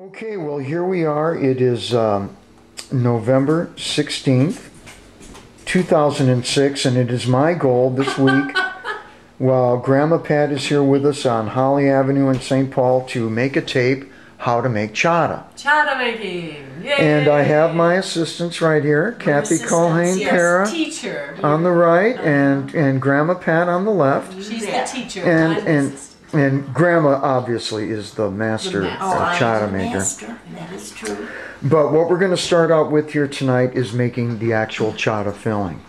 Okay, well here we are. It is November 16th, 2006, and it is my goal this week, while Grandma Pat is here with us on Holly Avenue in St. Paul, to make a tape how to make chada. Chada making! Yay! And I have my assistants right here, Kathy Pera teacher on the right, and Grandma Pat on the left. She's the teacher. And Grandma obviously is the master chada maker. That is true. But what we're going to start out with here tonight is making the actual chada filling.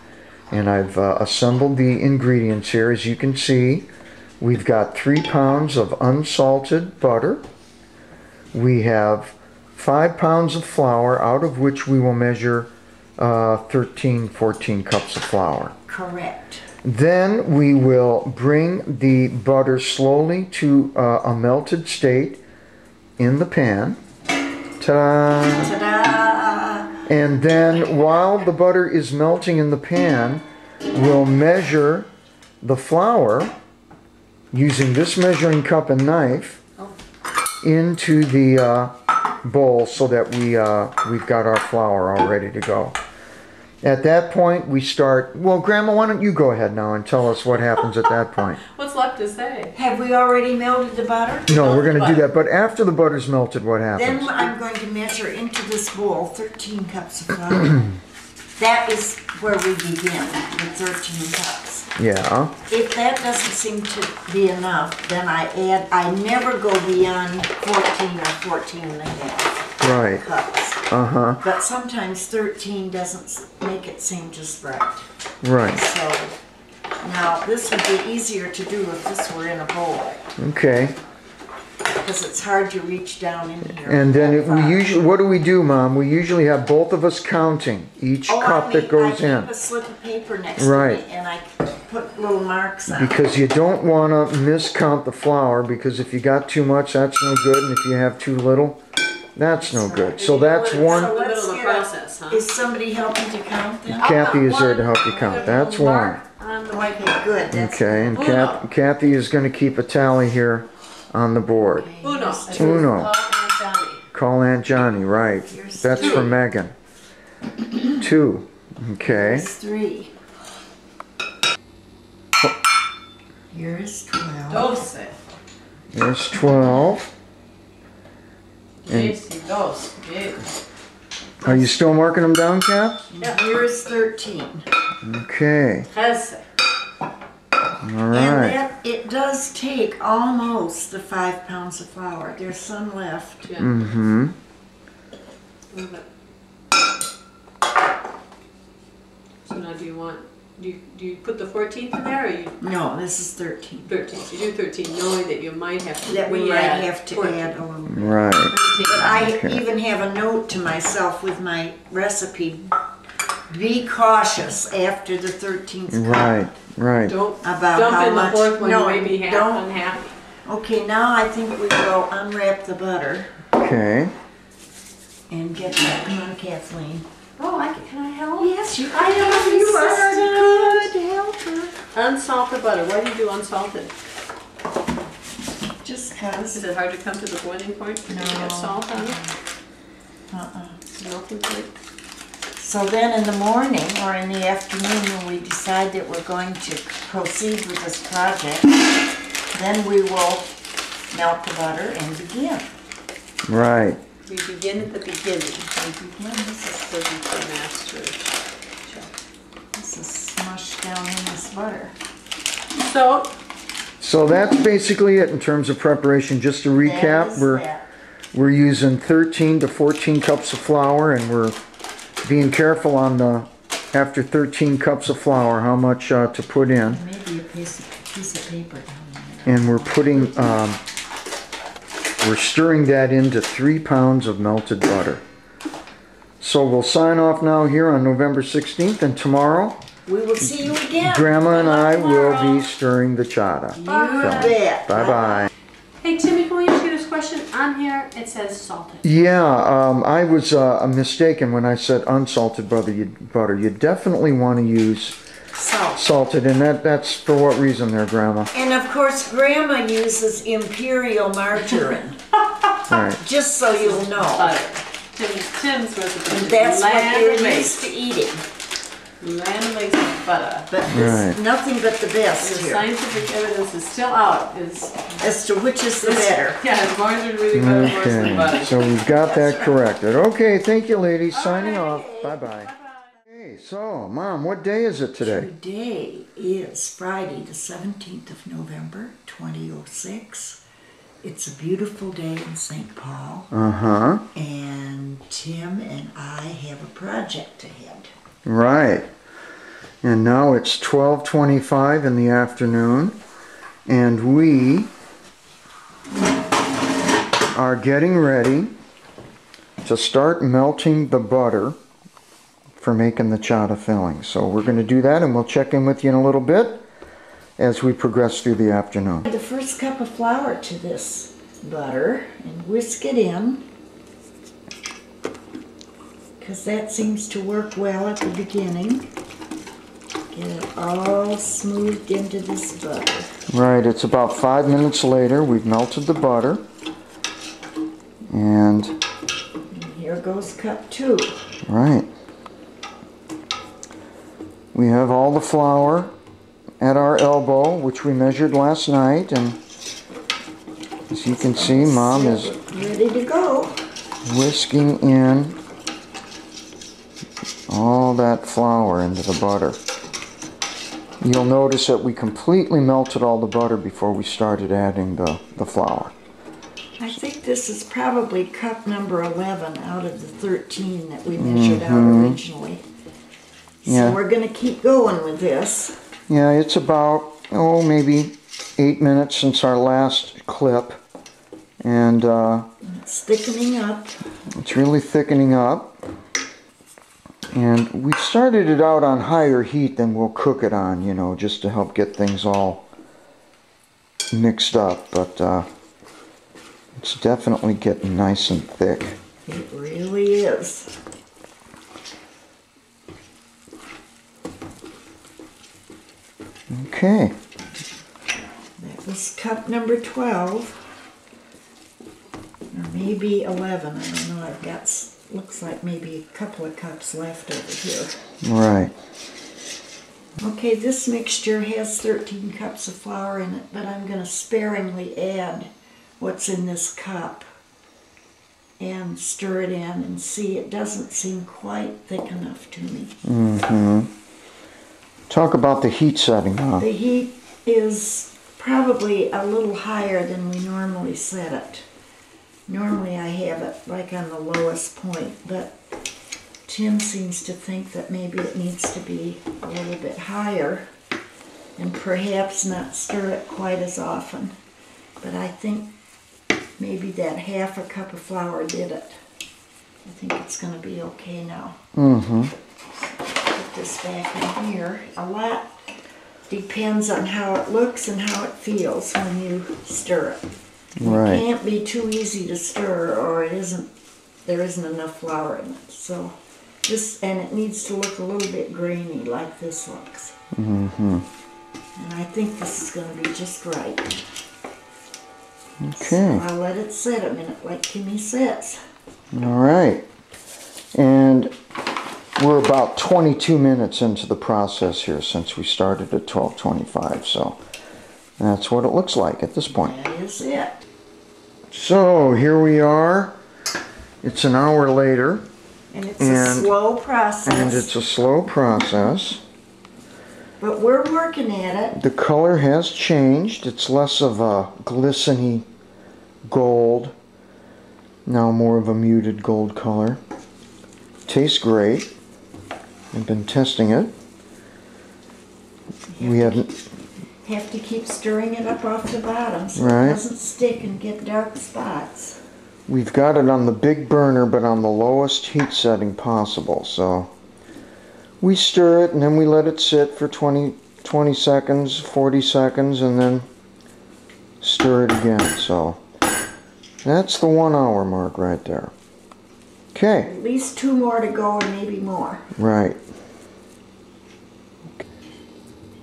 And I've assembled the ingredients here. As you can see, we've got 3 pounds of unsalted butter. We have 5 pounds of flour, out of which we will measure 14 cups of flour. Correct. Then we will bring the butter slowly to a melted state in the pan. Ta-da! Ta-da! And then while the butter is melting in the pan, we'll measure the flour using this measuring cup and knife into the bowl so that we've got our flour all ready to go. At that point, we start... Well, Grandma, why don't you go ahead now and tell us what happens at that point? What's left to say? Have we already melted the butter? No, we're going to do that. But after the butter's melted, what happens? Then I'm going to measure into this bowl 13 cups of flour. That is where we begin, with 13 cups. Yeah. If that doesn't seem to be enough, then I never go beyond 14 or 14 and a half Right. cups. Uh-huh. But sometimes 13 doesn't make it seem just right. Right. So, now this would be easier to do if this were in a bowl. Okay. Because it's hard to reach down in here. And then what do we do, Mom? We usually have both of us counting each cup that goes in. I keep a slip of paper next Right. to me and I put little marks on it. Because you don't want to miscount the flour, because if you got too much, that's no good, and if you have too little, that's no good. So that's one. So let's get process, huh? Is somebody helping to count them? Kathy is there to help you count. That's one. Okay, good. That's Okay, and Kathy is going to keep a tally here on the board. Uno. Uno. Johnny. Call Aunt Johnny, right. That's for Megan. 2. Okay. Here's 3. Here's 12. 12. There's 12. Are you still marking them down, Kat? Here's 13. Okay. 13. All right. And it does take almost the 5 pounds of flour. There's some left. Yeah. Mm-hmm. So now do you put the 14th in there, or you? No, this is 13. 13. So you do 13, knowing that you might have to. That we might have to 14. add a little bit. Right. But I even have a note to myself with my recipe. Be cautious after the 13th cup. Right, right. Don't About dump how in much. the fourth one. No, You may be unhappy. Okay, now I think we will unwrap the butter Okay. and get that. Come on, Kathleen. Oh, can I help? Yes, you I am You are a good helper. Unsalted butter. Why do you do unsalted? Just cause. Is it hard to come to the boiling point when you get salt on it? Melting point? So then in the morning or in the afternoon when we decide that we're going to proceed with this project, then we will melt the butter and begin. Right. We begin at the beginning. This is the master. This is smushed down in this butter. So that's basically it in terms of preparation. Just to recap, we're using 13 to 14 cups of flour, and we're being careful on the, after 13 cups of flour, how much to put in. Maybe a piece of paper down there. And we're putting, we're stirring that into 3 pounds of melted butter. So we'll sign off now here on November 16th, and tomorrow we will see you again. Grandma and I will be stirring the chada. You bet. Bye-bye. Hey, Timmy, can we ask you this question? On here, it says salted. Yeah, I was mistaken when I said unsalted butter. You definitely want to use salted, and that's for what reason there, Grandma? And of course, Grandma uses imperial margarine. Right. Just so you'll know. Butter. Tim's recipe. And is that's what lamb you're lace. used to eating. Lamb lace with butter. But this, Right. nothing but the The best here. scientific evidence is still out. As to which is the better. Yeah, orange is really good, worse than Okay, butter. so we've got that corrected. Okay, thank you, ladies. Signing off. Bye-bye. Okay, so, Mom, what day is it today? Today is Friday, the 17th of November, 2006. It's a beautiful day in St. Paul. Uh-huh. And Tim and I have a project ahead. Right. And now it's 12:25 in the afternoon, and we are getting ready to start melting the butter for making the chadda filling. So we're going to do that, and we'll check in with you in a little bit as we progress through the afternoon. Add the first cup of flour to this butter and whisk it in, because that seems to work well at the beginning. Get it all smoothed into this butter. Right, it's about 5 minutes later. We've melted the butter, and Here goes cup 2. right, we have all the flour at our elbow, which we measured last night, and as you can see, Mom is Ready to go. whisking in all that flour into the butter. You'll notice that we completely melted all the butter before we started adding the flour. I think this is probably cup number 11 out of the 13 that we measured out originally. So Yeah. we're going to keep going with this. Yeah, it's about, maybe 8 minutes since our last clip, and It's thickening up. it's really thickening up. And we started it out on higher heat than we'll cook it on, just to help get things all mixed up. But it's definitely getting nice and thick. It really is. Okay. That was cup number 12. Or maybe 11. I don't know. I've got, looks like maybe a couple of cups left over here. Right. Okay, this mixture has 13 cups of flour in it, but I'm going to sparingly add what's in this cup and stir it in and see. It doesn't seem quite thick enough to me. Mm-hmm. Talk about the heat setting, huh? The heat is probably a little higher than we normally set it. Normally I have it like on the lowest point, but Tim seems to think that maybe it needs to be a little bit higher and perhaps not stir it quite as often. But I think maybe that half a cup of flour did it. I think it's going to be okay now. Mm-hmm. Put this back in here. A lot depends on how it looks and how it feels when you stir it. Right. It can't be too easy to stir, or there isn't enough flour in it. So this, and it needs to look a little bit grainy like this looks. Mm-hmm. And I think this is going to be just right. Okay. So I'll let it sit a minute like Kimmy says. All right. And we're about 22 minutes into the process here since we started at 12:25. So that's what it looks like at this point. That is it. So here we are. It's an hour later. And it's a slow process. And it's a slow process. But we're working at it. The color has changed. It's less of a glistening gold. Now more of a muted gold color. Tastes great. I've been testing it. Have to keep stirring it up off the bottom so Right. it doesn't stick and get dark spots. We've got it on the big burner, but on the lowest heat setting possible. So we stir it and then we let it sit for 20 seconds, 40 seconds, and then stir it again. So that's the 1 hour mark right there. Okay. At least 2 more to go and maybe more. Right.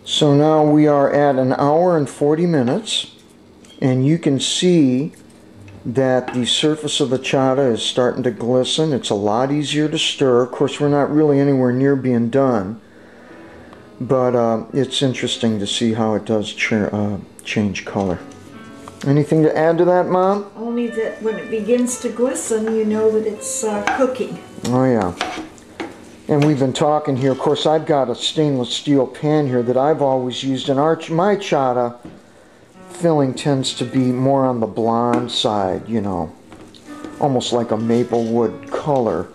So now we are at 1 hour and 40 minutes, and you can see that the surface of the chadda is starting to glisten. It's a lot easier to stir. Of course, we're not really anywhere near being done, but it's interesting to see how it does change color. Anything to add to that, Mom? Only that when it begins to glisten, you know that it's cooking. Oh, yeah. And we've been talking here. Of course, I've got a stainless steel pan here that I've always used. And my chadda filling tends to be more on the blonde side, you know, almost like a maple wood color.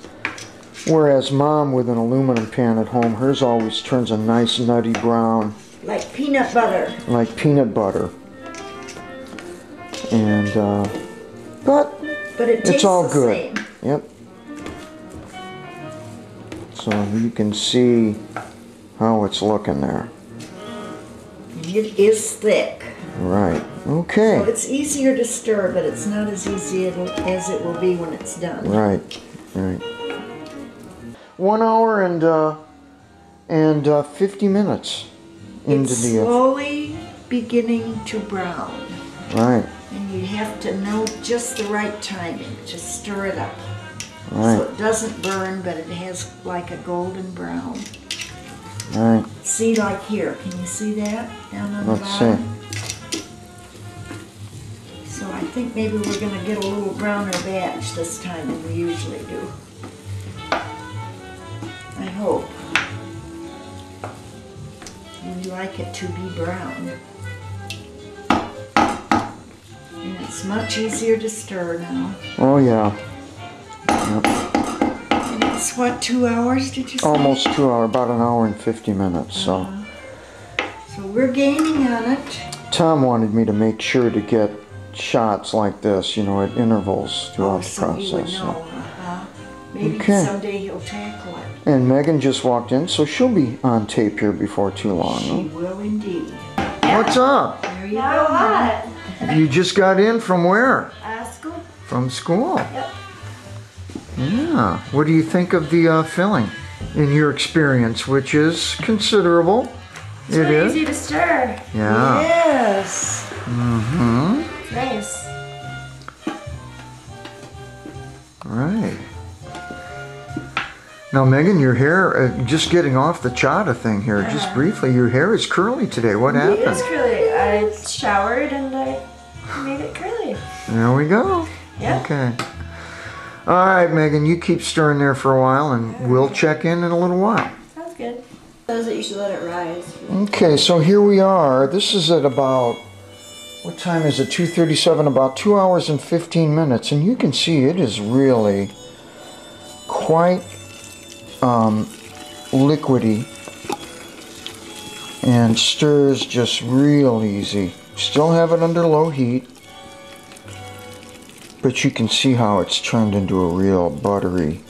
Whereas Mom, with an aluminum pan at home, hers always turns a nice nutty brown. Like peanut butter. Like peanut butter. And, but it tastes it's all the good. Same. Yep. So you can see how it's looking there. It is thick. Right. Okay. So it's easier to stir, but it's not as easy as it will be when it's done. Right. Right. 1 hour and 50 minutes into it's the slowly beginning to brown. Right. And you have to know just the right timing to stir it up. Right. So it doesn't burn, but it has like a golden brown. Right. See, like here, can you see that down on the Let's bottom? So I think maybe we're going to get a little browner batch this time than we usually do. I hope. We like it to be brown. And it's much easier to stir now. Oh, yeah. Yep. And it's what, 2 hours, did you say? Almost 2 hours, about 1 hour and 50 minutes. So we're gaining on it. Tom wanted me to make sure to get shots like this, you know, at intervals throughout the process. He would know. Maybe someday he'll tackle it. And Megan just walked in, so she'll be on tape here before too long. She will indeed. What's up? There you go, honey. You just got in from where? School. From school. Yep. Yeah. What do you think of the filling, in your experience, which is considerable? It's really easy to stir. Yeah. Yes. Mm-hmm. Nice. Right. Now, Megan, your hair, just getting off the chadda thing here, just briefly, your hair is curly today. What happened? It is curly. I showered and I made it curly. There we go. Yeah. Okay. All right, Megan, you keep stirring there for a while, and we'll check in a little while. Sounds good. Those that you should let it rise. Okay, so here we are. This is at about, what time is it? 2:37, about 2 hours and 15 minutes. And you can see it is really quite liquidy and stirs just real easy. Still have it under low heat, but you can see how it's turned into a real buttery,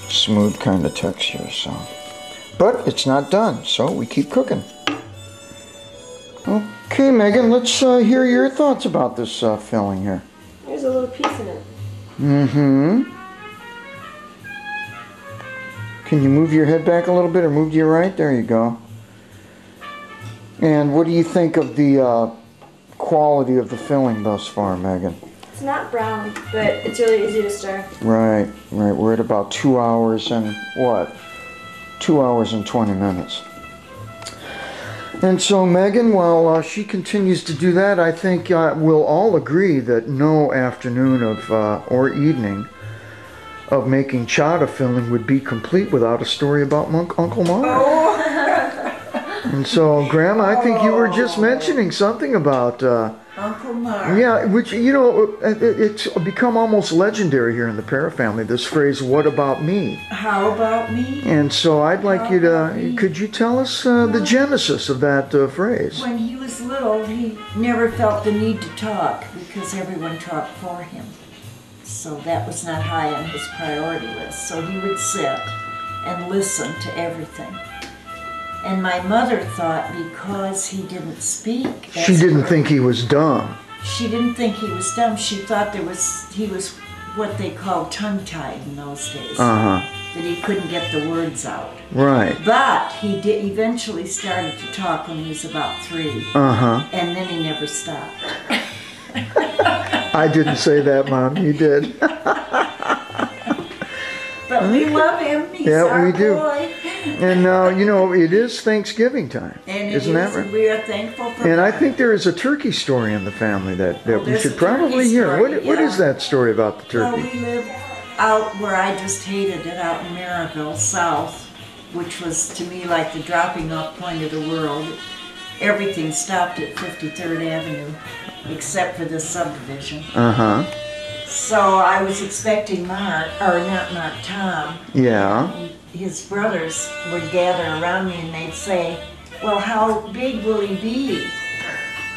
smooth kind of texture. So, but it's not done, so we keep cooking. Okay, Megan, let's hear your thoughts about this filling here. There's a little piece in it. Mm-hmm. Can you move your head back a little bit, or move to your right? There you go. And what do you think of the quality of the filling thus far, Megan? It's not brown, but it's really easy to stir. Right, right. We're at about 2 hours and what? 2 hours and 20 minutes. And so Megan, while she continues to do that, I think we'll all agree that no afternoon of or evening of making chadda filling would be complete without a story about Uncle Mark. Oh. And so, Grandma, I think you were just mentioning something about Uncle Mark. yeah, which, you know, it's become almost legendary here in the Pera family, this phrase, "What about me?" How about me? And so I'd like you to, could you tell us the genesis of that phrase? When he was little, he never felt the need to talk because everyone talked for him. So that was not high on his priority list. So he would sit and listen to everything. And my mother thought because he didn't speak... She didn't think he was dumb. She didn't think he was dumb. She thought he was what they called tongue-tied in those days. Uh-huh. That he couldn't get the words out. Right. But he did eventually started to talk when he was about 3. Uh-huh. And then he never stopped. I didn't say that, Mom. You did. But we love him. He's Yeah, our we do. boy. And you know, it is Thanksgiving time. And Isn't that right? we are thankful for And I that. think there is a turkey story in the family that we there's should a turkey probably hear. story, What is yeah. that story about the Well, turkey? we live out where I just hated it, out in Maryville South, which was to me like the dropping off point of the world. Everything stopped at 53rd Avenue, except for this subdivision. Uh-huh. So I was expecting Tom. Yeah. His brothers would gather around me and they'd say, well, how big will he be?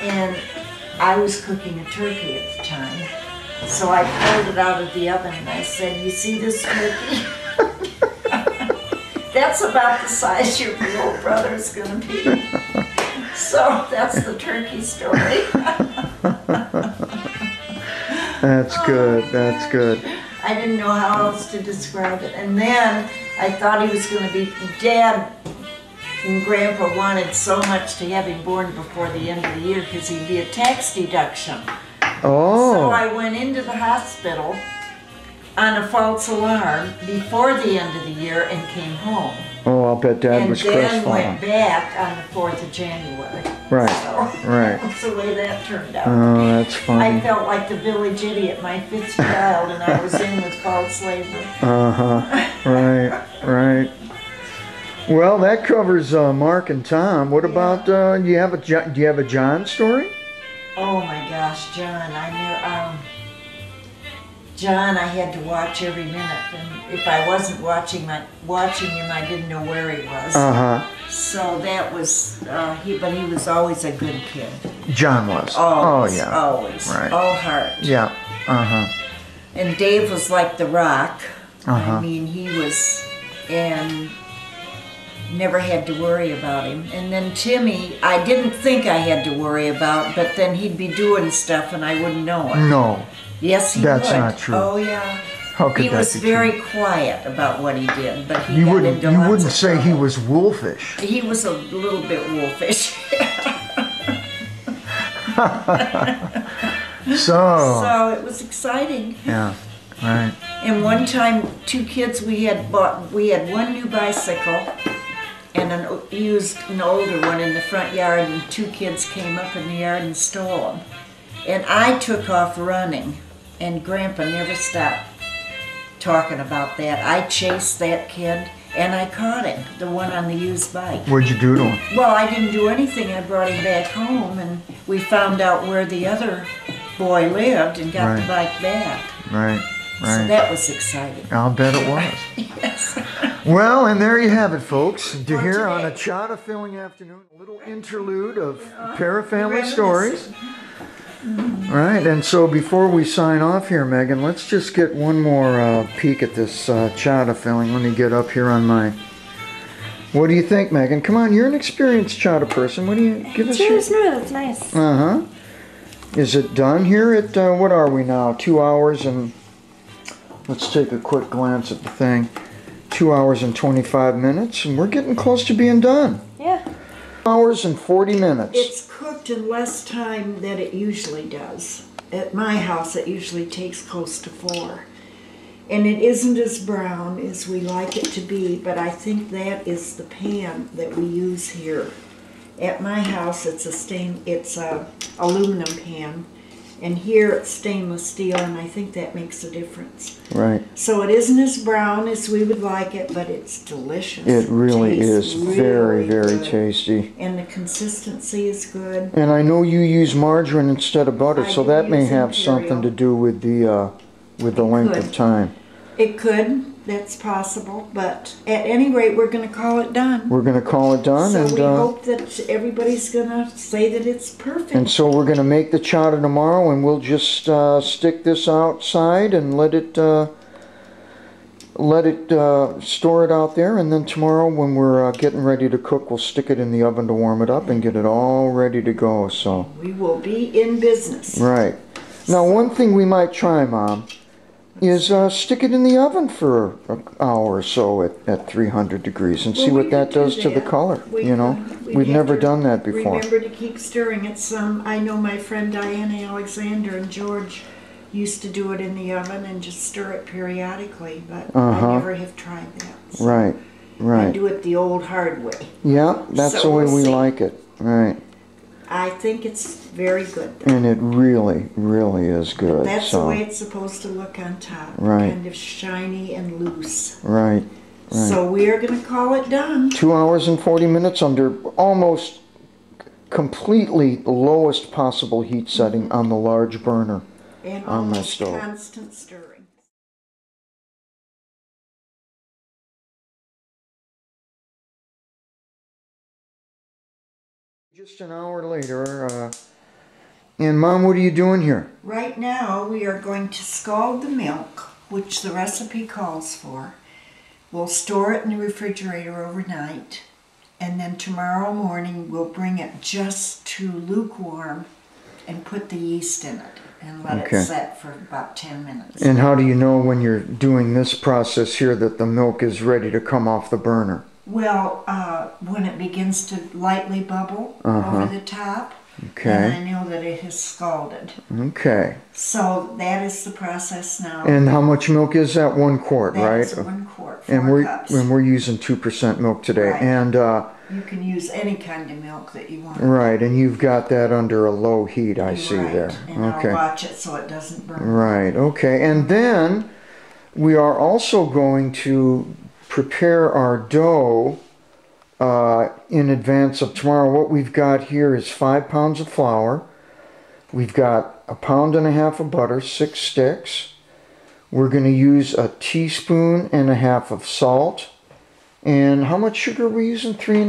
And I was cooking a turkey at the time. So I pulled it out of the oven and I said, you see this turkey? That's about the size your little brother's gonna be. So that's the turkey story. That's good. That's good. I didn't know how else to describe it. And then I thought he was going to be, Dad and Grandpa wanted so much to have him born before the end of the year because he'd be a tax deduction. Oh. So I went into the hospital on a false alarm before the end of the year and came home. Oh, I'll bet Dad was And then crestfallen. went back on the 4th of January. Right. So Right. that's the way that turned out. Oh, that's I funny. felt like the village idiot, my 5th child, and I was in with false labor. Uh-huh. Right. Right. Well, that covers Mark and Tom. What about do you have a John story? Oh my gosh, John, John, I had to watch every minute, and if I wasn't watching him, I didn't know where he was. Uh-huh. So that was, but he was always a good kid. John was. Always, Oh, yeah. always, Right. all heart. Yeah. Uh-huh. And Dave was like the rock. Uh-huh. I mean, he was, and never had to worry about him. And then Timmy, I didn't think I had to worry about, but then he'd be doing stuff and I wouldn't know it. No. Yes, he That's would. not true. Oh, yeah. How could He that was be very true? quiet about what he did, but he You got wouldn't into lots of say he trouble. was wolfish. He was a little bit wolfish. So it was exciting. Yeah. Right. And one time, 2 kids, we had one new bicycle and an older one in the front yard, and 2 kids came up in the yard and stole them. And I took off running, and Grandpa never stopped talking about that. I chased that kid, and I caught him, the one on the used bike. What'd you do to him? Well, I didn't do anything. I brought him back home, and we found out where the other boy lived and got the bike back. Right. So Right. that was exciting. I'll bet it was. Yes. Well, and there you have it, folks. To For hear on a today. chada-filling afternoon, a little interlude of Pera family stories. Right, and so before we sign off here, Megan, let's just get one more peek at this chada filling. Let me get up here on my... What do you think, Megan? Come on, you're an experienced chada person. What do you... Give us It's really your... smooth. It's nice. Uh-huh. Is it done here at, what are we now? 2 hours and... Let's take a quick glance at the thing. 2 hours and 25 minutes, and we're getting close to being done. Yeah. 2 hours and 40 minutes. It's cooked in less time than it usually does. At my house, it usually takes close to 4. And it isn't as brown as we like it to be, but I think that is the pan that we use here. At my house, it's a aluminum pan, and here it's stainless steel, and I think that makes a difference. Right. So it isn't as brown as we would like it, but it's delicious. It really tastes is very, really very good. tasty. And the consistency is good. And I know you use margarine instead of butter, I so do that may use have something Imperial. to do with the length could. of time. It could, that's possible, but at any rate, we're going to call it done. We're going to call it done, So and we hope that everybody's going to say that it's perfect. and so we're going to make the chowder tomorrow, and we'll just stick this outside and let it store it out there, and then tomorrow when we're getting ready to cook, we'll stick it in the oven to warm it up and get it all ready to go. So We will be in business. right now, one thing we might try, Mom, is stick it in the oven for an hour or so at 300 degrees and see Well, we what that could do does to the that. color. We You know, could. We'd we've have never to done that before. Remember to keep stirring it some. I know my friend Diana Alexander and George used to do it in the oven and just stir it periodically, but I never have tried that. So Right, right. I do it the old hard way. Yeah, that's So the way we'll we see. like it. Right. I think it's very good. And it really, really is good. That's so. the way it's supposed to look on top. Right. Kind of shiny and loose. Right. Right. So we are going to call it done. 2 hours and 40 minutes under almost completely lowest possible heat setting on the large burner And on my almost stove. constant stirring. Just an hour later, and Mom, what are you doing here? Right now we are going to scald the milk, which the recipe calls for. We'll store it in the refrigerator overnight, and then tomorrow morning we'll bring it just to lukewarm and put the yeast in it and let Okay. it set for about 10 minutes. And how do you know when you're doing this process here that the milk is ready to come off the burner? Well, when it begins to lightly bubble over the top, Okay. then I know that it has scalded. Okay. So that is the process now. And how much milk is that? 1 quart, That right? is 1 quart, 4 And cups. we're using 2% milk today. Right. And You can use any kind of milk that you want. right, and you've got that under a low heat, I You're see right. there. And Okay. I'll watch it so it doesn't burn. Right, okay. And then we are also going to prepare our dough in advance of tomorrow. What we've got here is 5 pounds of flour. We've got 1.5 pounds of butter, 6 sticks. We're going to use 1.5 teaspoons of salt. And how much sugar are we using? 3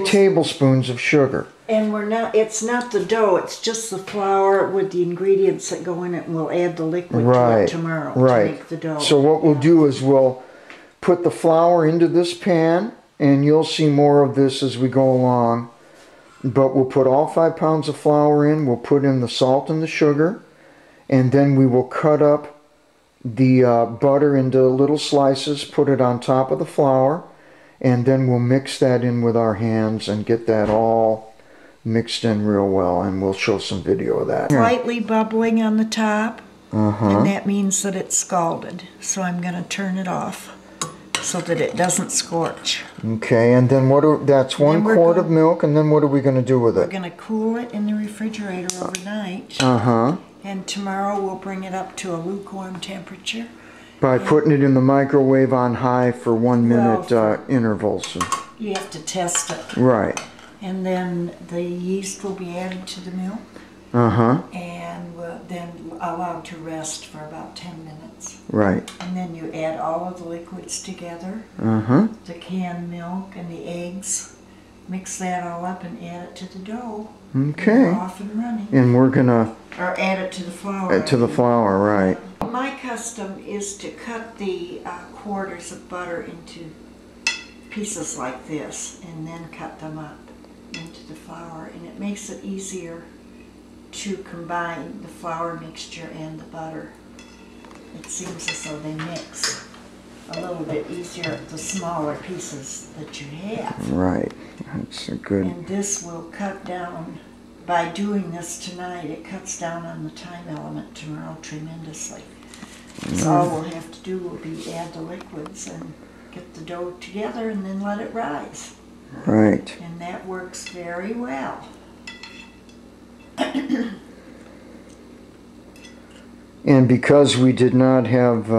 tablespoons of sugar. And it's not the dough, it's just the flour with the ingredients that go in it, and we'll add the liquid to Right, it tomorrow right. to make the dough. So what we'll do is we'll put the flour into this pan, and you'll see more of this as we go along. But we'll put all 5 pounds of flour in, we'll put in the salt and the sugar, and then we will cut up the butter into little slices, put it on top of the flour, and then we'll mix that in with our hands and get that all mixed in real well, and we'll show some video of that. Slightly bubbling on the top, Uh-huh. and that means that it's scalded. So I'm going to turn it off so that it doesn't scorch. Okay, and then that's 1 quart of milk, and then what are we going to do with We're it? going to cool it in the refrigerator overnight, Uh-huh. and tomorrow we'll bring it up to a lukewarm temperature. By putting it in the microwave on high for 1 minute intervals. You have to test it. Right. And then the yeast will be added to the milk, Uh-huh. and then allowed to rest for about 10 minutes. Right. And then you add all of the liquids together, Uh-huh. the canned milk and the eggs. Mix that all up and add it to the dough. Okay. We're off and running. And we're gonna Or add it to the flour. to the flour, right? My custom is to cut the quarters of butter into pieces like this and then cut them up into the flour, and it makes it easier to combine the flour mixture and the butter. It seems as though they mix a little bit easier the smaller pieces that you have. Right. That's a good. And this will cut down, by doing this tonight, it cuts down on the time element tomorrow tremendously. So all we'll have to do will be add the liquids and get the dough together and then let it rise. Right. And that works very well. And because we did not have,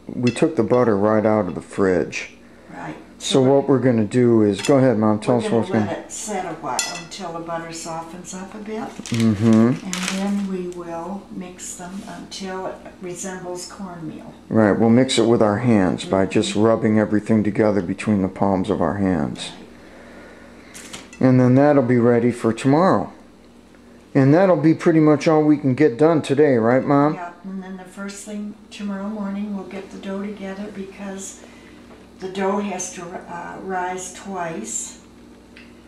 we took the butter right out of the fridge. Right. So what we're going to do is, go ahead, Mom, tell us We're what's going going to let it set a while until the butter softens up a bit. Mm-hmm. And then we will mix them until it resembles cornmeal. Right, we'll mix it with our hands by just rubbing everything together between the palms of our hands. And then that'll be ready for tomorrow. And that'll be pretty much all we can get done today, right, Mom? Yeah, and then the first thing tomorrow morning we'll get the dough together because the dough has to rise twice.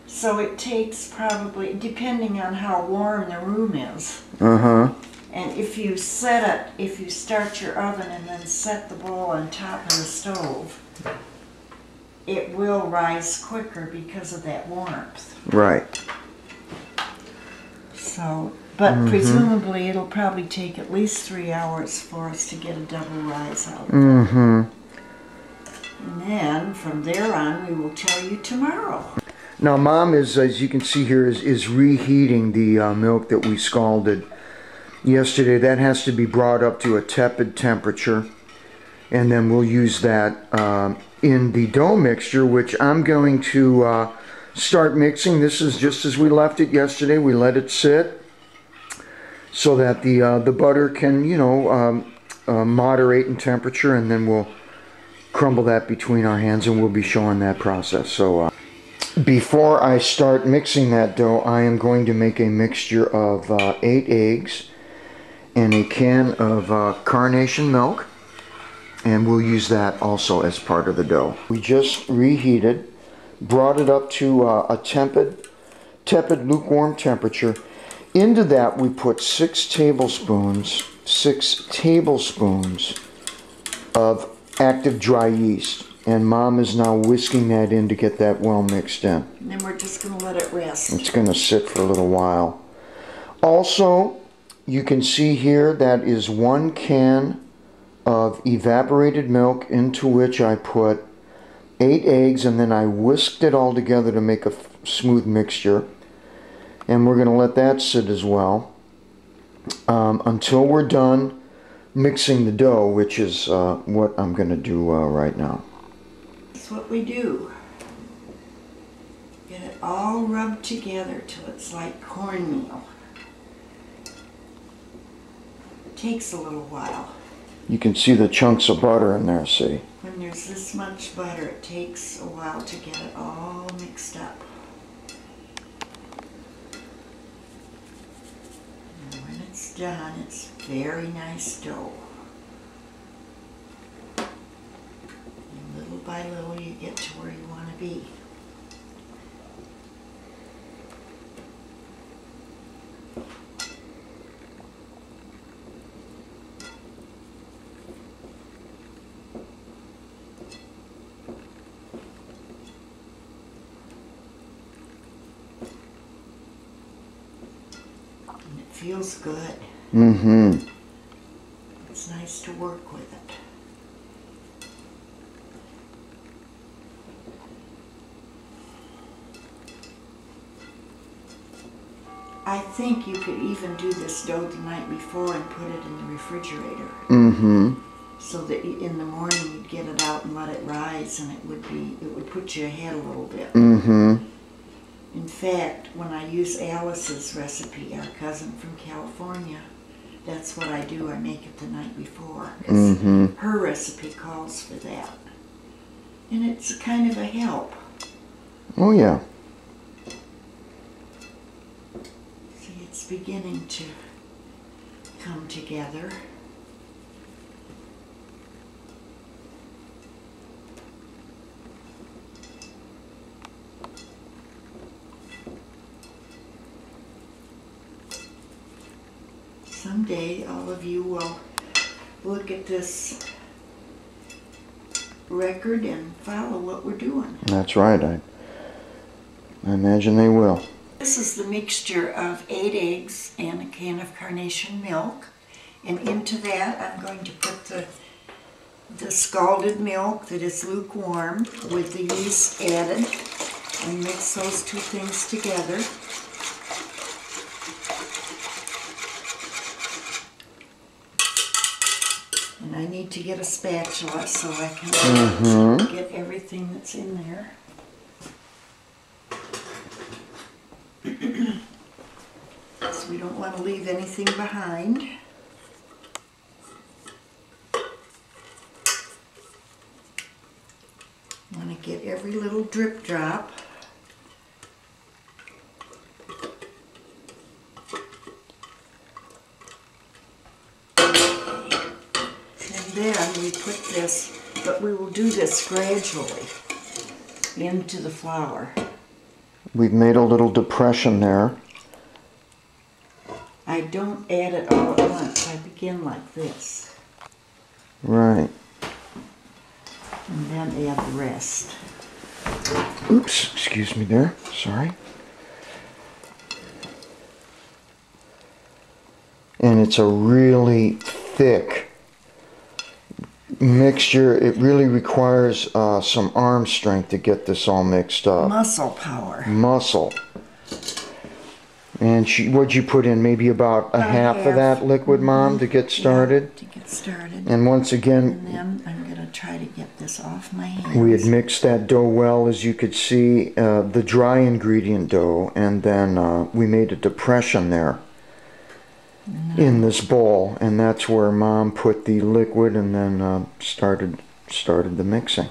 So it takes probably, depending on how warm the room is. Uh-huh. And if you start your oven and then set the bowl on top of the stove, it will rise quicker because of that warmth. Right. So But presumably it'll probably take at least 3 hours for us to get a double rise out of it. Mm-hmm. And then from there on we will tell you tomorrow. Now Mom is, as you can see here, is reheating the milk that we scalded yesterday. That has to be brought up to a tepid temperature. And then we'll use that in the dough mixture, which I'm going to start mixing. This is just as we left it yesterday. We let it sit so that the butter can, you know, moderate in temperature, and then we'll crumble that between our hands, and we'll be showing that process. So before I start mixing that dough, I am going to make a mixture of 8 eggs and a can of carnation milk, and we'll use that also as part of the dough. We just reheated, brought it up to a tepid lukewarm temperature. Into that we put 6 tablespoons of active dry yeast, and Mom is now whisking that in to get that well mixed in. And then we're just going to let it rest. It's going to sit for a little while. Also, you can see here that is 1 can of evaporated milk, into which I put 8 eggs, and then I whisked it all together to make a smooth mixture. And we're going to let that sit as well until we're done mixing the dough, which is what I'm going to do right now. That's what we do. Get it all rubbed together till it's like cornmeal. It takes a little while. You can see the chunks of butter in there, see? When there's this much butter, it takes a while to get it all mixed up. And when it's done, it's very nice dough. And little by little, you get to where you want to be. Feels good. Mm-hmm. It's nice to work with it. I think you could even do this dough the night before and put it in the refrigerator. Mm-hmm. So that in the morning you'd get it out and let it rise, and it would put you ahead a little bit. Mm-hmm. In fact, when I use Alice's recipe, our cousin from California, that's what I do. I make it the night before. Her recipe calls for that. And it's kind of a help. Oh, yeah. See, it's beginning to come together. Someday all of you will look at this record and follow what we're doing. That's right. I imagine they will. This is the mixture of 8 eggs and a can of carnation milk. And into that I'm going to put the scalded milk that is lukewarm with the yeast added, and mix those 2 things together. And I need to get a spatula so I can get everything that's in there. So we don't want to leave anything behind. Want to get every little drip drop. Then we put this, but we will do this gradually into the flour. We've made a little depression there. I don't add it all at once. I begin like this. Right. And then add the rest. Oops, excuse me there. Sorry. And it's a really thick mixture. It really requires some arm strength to get this all mixed up. Muscle power. Muscle. And what'd you put in? Maybe about a half of that liquid, Mom, to get started? Yeah, to get started. And once again, And then I'm going to try to get this off my hands. we had mixed that dough well, as you could see, the dry ingredient dough, and then we made a depression there in this bowl, and that's where Mom put the liquid and then started the mixing.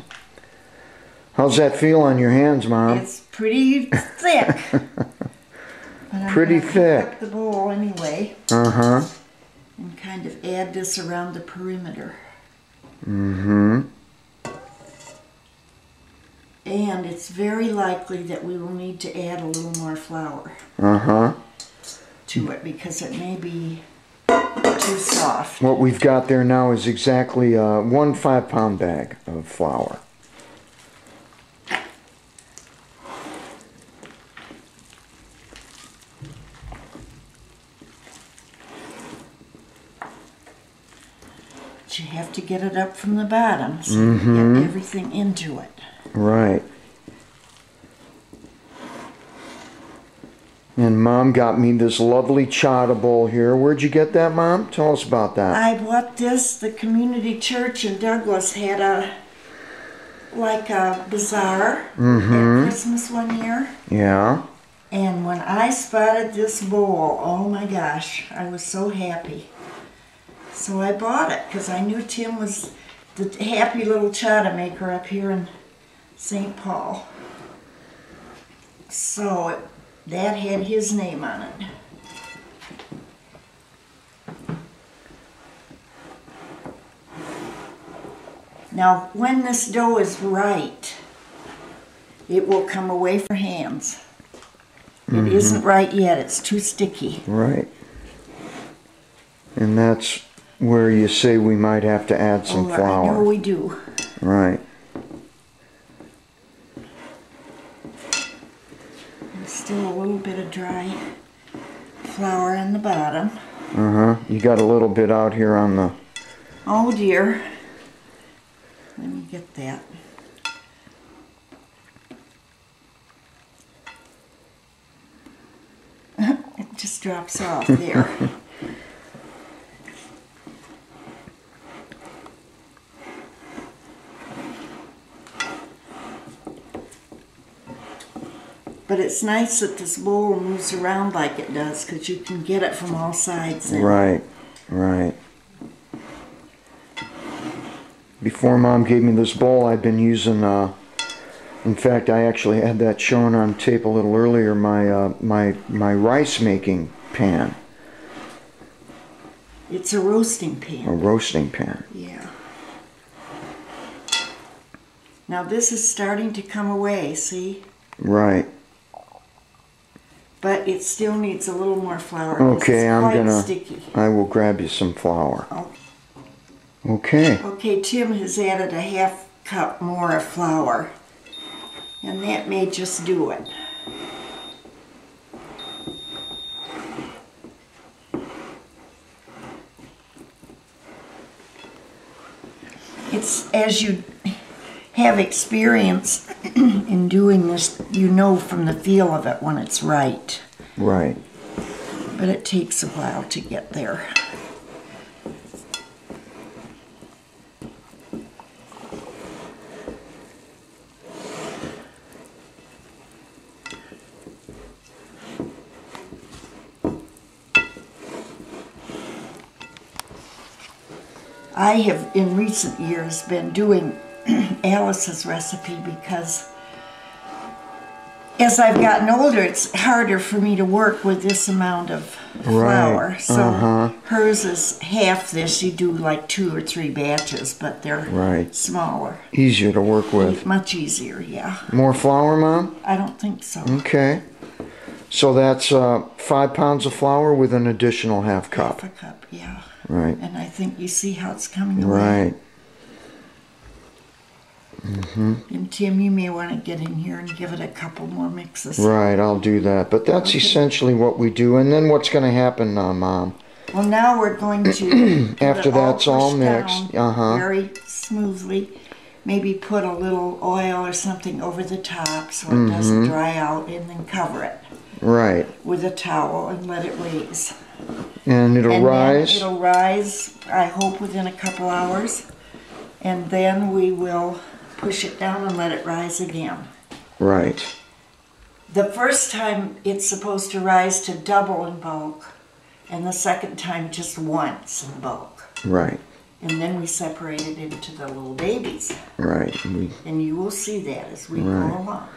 How's that feel on your hands, Mom? It's pretty thick. But I'm Pretty gonna thick. pick up the bowl anyway. Uh-huh. And kind of add this around the perimeter. Mm-hmm. And it's very likely that we will need to add a little more flour Uh-huh. to it because it may be too soft. What we've got there now is exactly 1 5-pound bag of flour. But you have to get it up from the bottom so you get everything into it. Right. And Mom got me this lovely chadda bowl here. Where'd you get that, Mom? Tell us about that. I bought this. The community church in Douglas had a bazaar at Christmas one year. Yeah. And when I spotted this bowl, oh my gosh, I was so happy. So I bought it because I knew Tim was the happy little chadda maker up here in St. Paul. So that had his name on it. Now, when this dough is right, it will come away from hands. It isn't right yet, it's too sticky. Right. And that's where you say we might have to add some flour. I know we do. Right. There's still a little bit of dry flour in the bottom. Uh-huh. You got a little bit out here on the... Oh dear. Let me get that. It just drops off there. But it's nice that this bowl moves around like it does because you can get it from all sides. Right, right. Before Mom gave me this bowl, I'd been using, in fact, I actually had that shown on tape a little earlier, my rice making pan. It's a roasting pan. A roasting pan. Yeah. Now this is starting to come away, see? Right. But it still needs a little more flour. 'cause Okay, it's I'm quite gonna, sticky. I will grab you some flour. Okay. Okay. Okay, Tim has added a half cup more of flour. And that may just do it. It's as you have experience in doing this, you know from the feel of it when it's right. Right. But it takes a while to get there. I have in recent years been doing Alice's recipe because as I've gotten older, it's harder for me to work with this amount of flour. Right. So hers is half this. You do like 2 or 3 batches, but they're Right. smaller. Easier to work with. Much easier, yeah. More flour, Mom? I don't think so. Okay. So that's 5 pounds of flour with an additional half cup. Half a cup, yeah. Right. And I think you see how it's coming away. Right. And Tim, you may want to get in here and give it a couple more mixes. Right, I'll do that. But that's Okay. essentially what we do. And then what's going to happen, Mom, Well, now we're going to After that's all mixed, very smoothly. Maybe put a little oil or something over the top so it doesn't dry out, and then cover it. Right. With a towel and let it raise. And it'll rise? It'll rise, I hope, within a couple hours. And then we will push it down and let it rise again. Right. The first time it's supposed to rise to double in bulk, and the second time just once in bulk. Right. And then we separate it into the little babies. Right. And you will see that as we go along.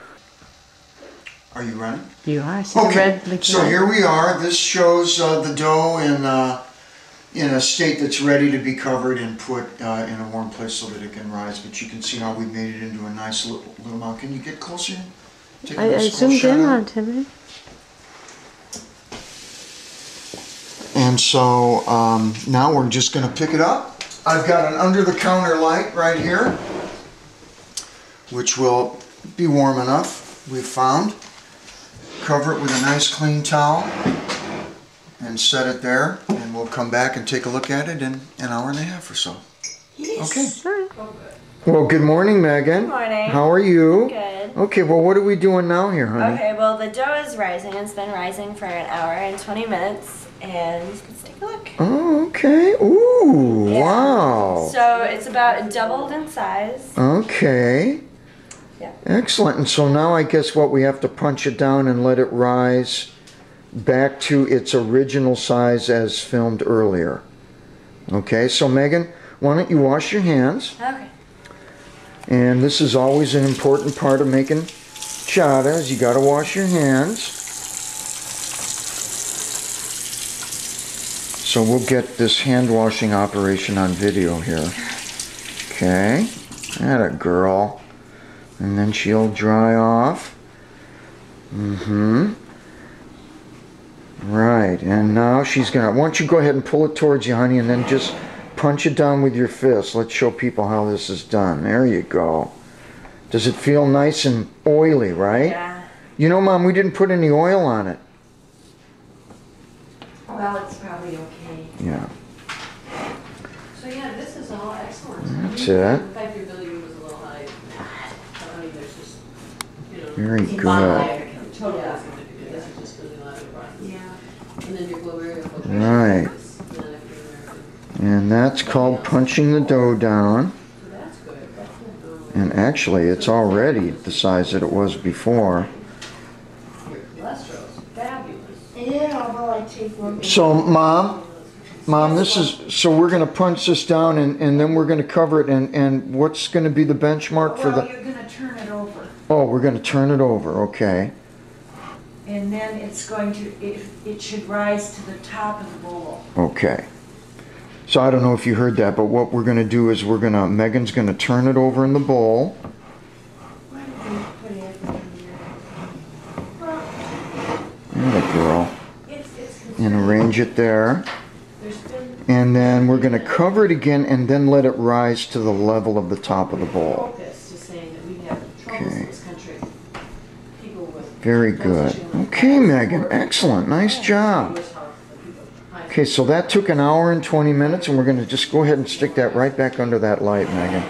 Are you ready? You are. See Okay, the red so here we are. This shows the dough in a state that's ready to be covered and put in a warm place so that it can rise. But you can see how we made it into a nice little amount. Can you get closer? I zoomed in on Timmy. And so now we're just going to pick it up. I've got an under-the-counter light right here, which will be warm enough, we've found. Cover it with a nice clean towel and set it there, and we'll come back and take a look at it in an hour and a half or so. Yes. Okay. Well, good morning, Megan. Good morning. How are you? Good. Okay, well, what are we doing now here, honey? Okay, well, the dough is rising. It's been rising for an hour and 20 minutes, and let's take a look. Oh, okay. Ooh, Yeah. wow. So it's about doubled in size. Okay. Yeah. Excellent. And so now I guess what we have to punch it down and let it rise back to its original size as filmed earlier. Okay, so Megan, why don't you wash your hands? Okay. And this is always an important part of making chada, is you got to wash your hands. So we'll get this hand washing operation on video here. Okay, atta girl. And then she'll dry off. Right, and now she's gonna, why don't you go ahead and pull it towards you, honey, and then just punch it down with your fist. Let's show people how this is done. There you go. Does it feel nice and oily, right? Yeah. You know, Mom, we didn't put any oil on it. Well, it's probably okay. Yeah. So yeah, this is all excellent. That's it. In fact, your billiard was a little high. I mean, there's just, you know. Very in good. my life, totally significant. This is just really a lot of process. Yeah. And then your global Right. And that's called punching the dough down. So that's good. And actually, it's already the size that it was before. Your cholesterol's fabulous. Yeah, well, I take one. So, Mom, this is, so we're going to punch this down and then we're going to cover it. And what's going to be the benchmark for Well, the... you're going to turn it over. Oh, we're going to turn it over, okay. And then it's going to, it should rise to the top of the bowl. Okay. So I don't know if you heard that, but what we're going to do is Megan's going to turn it over in the bowl. Why don't we put everything here? Atta girl. It's And arrange it there. There's been And then we're going to cover it again and then let it rise to the level of the top of the bowl. Focus to saying that we have troubles in this country. People with Very good. Okay, Megan. Excellent. Nice job. Okay, so that took an hour and 20 minutes, and we're going to just go ahead and stick that right back under that light, Megan.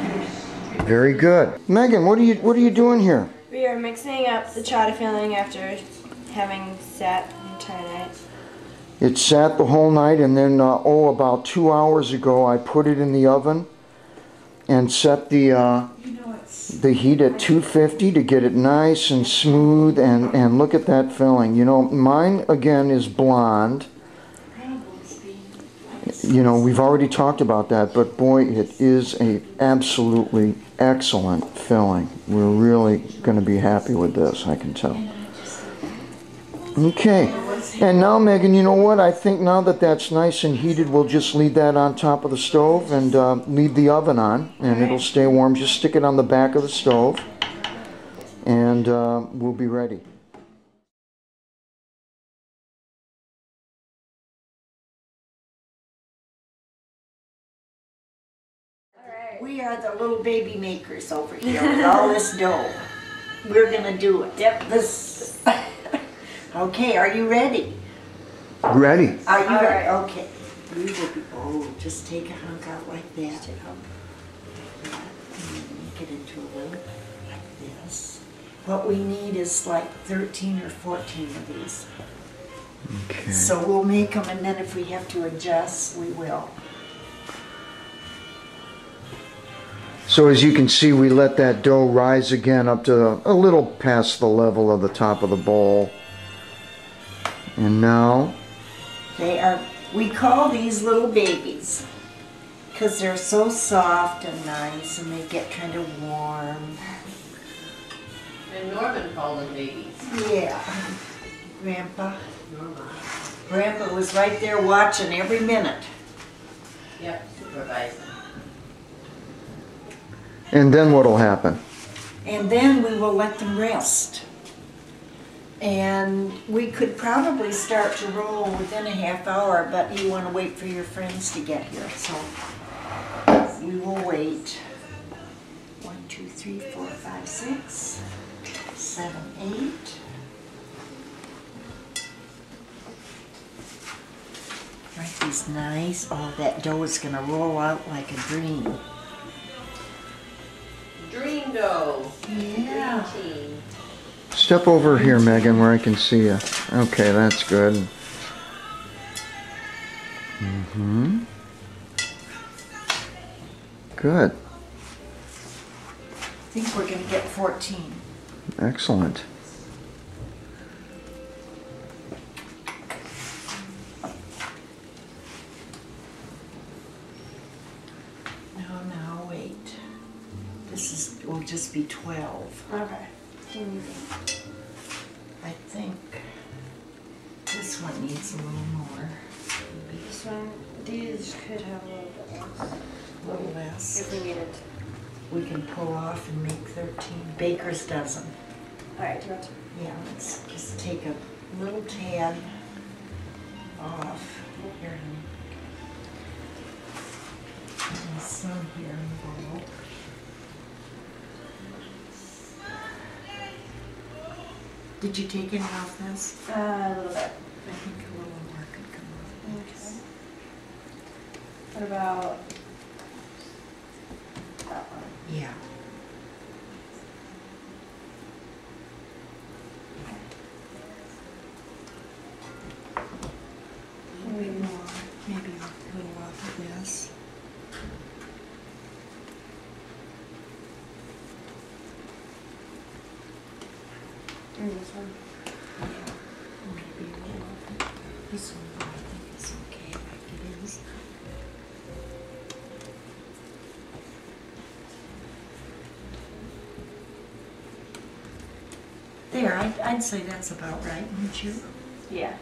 Very good. Megan, what are you doing here? We are mixing up the chada filling after having sat the entire night. It sat the whole night, and then, about 2 hours ago, I put it in the oven and set the heat at 250 to get it nice and smooth, and look at that filling. You know, mine, again, is blonde. You know, we've already talked about that, but boy, it is a absolutely excellent filling. We're really going to be happy with this, I can tell. Okay, and now, Megan, you know what? I think now that that's nice and heated, we'll just leave that on top of the stove and leave the oven on, and it'll stay warm. Just stick it on the back of the stove, and we'll be ready. We are the little baby makers over here with all this dough. We're gonna do it. Yep. Okay, are you ready? Ready. Are you ready? Okay. We will be, just take a hunk out like that. Just take a hunk. Like that. And then make it into a little like this. What we need is like 13 or 14 of these. Okay. So we'll make them, and then if we have to adjust, we will. So as you can see, we let that dough rise again up to a little past the level of the top of the bowl. And now We call these little babies because they're so soft and nice, and they get kind of warm. And Norman called them babies. Yeah. Grandpa Norman. was right there watching every minute. Yep, supervising. And then what'll happen? And then we will let them rest. And we could probably start to roll within a half hour, but you want to wait for your friends to get here, so we will wait. 1, 2, 3, 4, 5, 6, 7, 8. Right, these nice. Oh, that dough is going to roll out like a dream. Dream dough. Yeah. Dream team. Step over here, Megan, where I can see you. Okay, that's good. Good. I think we're going to get 14. Excellent. No, wait. Will just be 12. Okay. I think this one needs a little more. Maybe This one, these could have a little bit less. a little less. If we needed. We can pull off and make 13. Baker's dozen. Alright, do you want to? Yeah, let's just take a little tad off. Here, and some here in the bowl. Did you take any off this? A little bit. I think a little more could come off. Okay. What about that one? Yeah. Maybe more. Maybe a little off of this. And this one. Yeah. Maybe a little off of this one, but I think it's okay like it is. There, I'd say that's about right, wouldn't you? Yeah.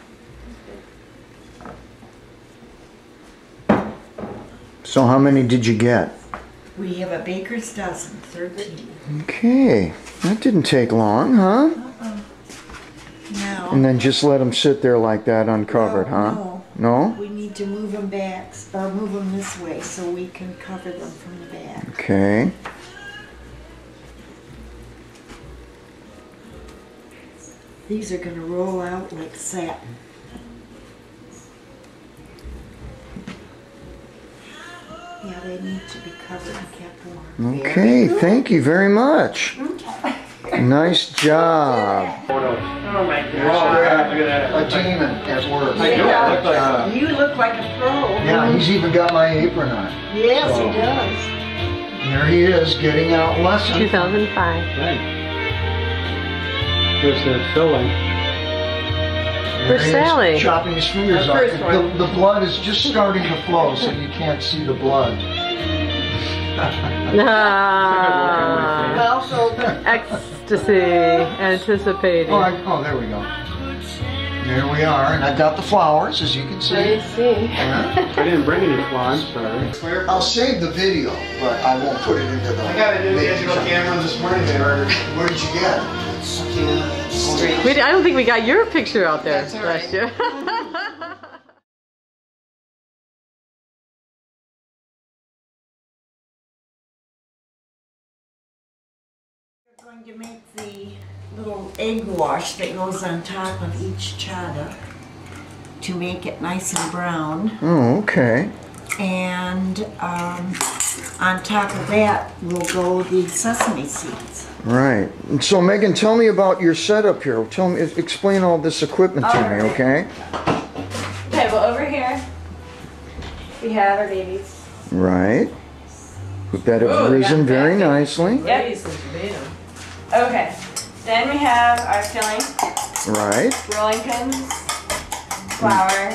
So how many did you get? We have a baker's dozen, 13. Okay, that didn't take long, huh? No. And then just let them sit there like that uncovered, huh? No. No? We need to move them back, or move them this way so we can cover them from the back. Okay. These are going to roll out like satin. Yeah, they need to be covered and kept warm. Okay, thank you very much. Nice job. Oh my God. A demon at work. Yeah. You look like a pro. Yeah, he's even got my apron on. Yes, So- he does. There he is, getting out lesson. 2005. Thanks. There's the filling. There Where's he is, Sally? chopping his fingers The off. first one. The blood is just starting to flow, so you can't see the blood. Ah, Well, so ecstasy, anticipating. Oh, there we go. There we are, and I've got the flowers, as you can see. see. Yeah. I didn't bring any fly, I'm sorry. I'll save the video, but I won't put it into the... I got a new digital camera this morning they ordered. Where did you get it? I don't think we got your picture out there That's all last right. year. we're going to make the little egg wash that goes on top of each chadda. to make it nice and brown. Oh, okay. And on top of that will go the sesame seeds. Right. And so Megan, tell me about your setup here. Tell me, explain all this equipment to me, okay? Okay, well over here we have our babies. Right. That have risen very nicely. Yep. Okay. Then we have our filling. Right. Rolling pins, flour,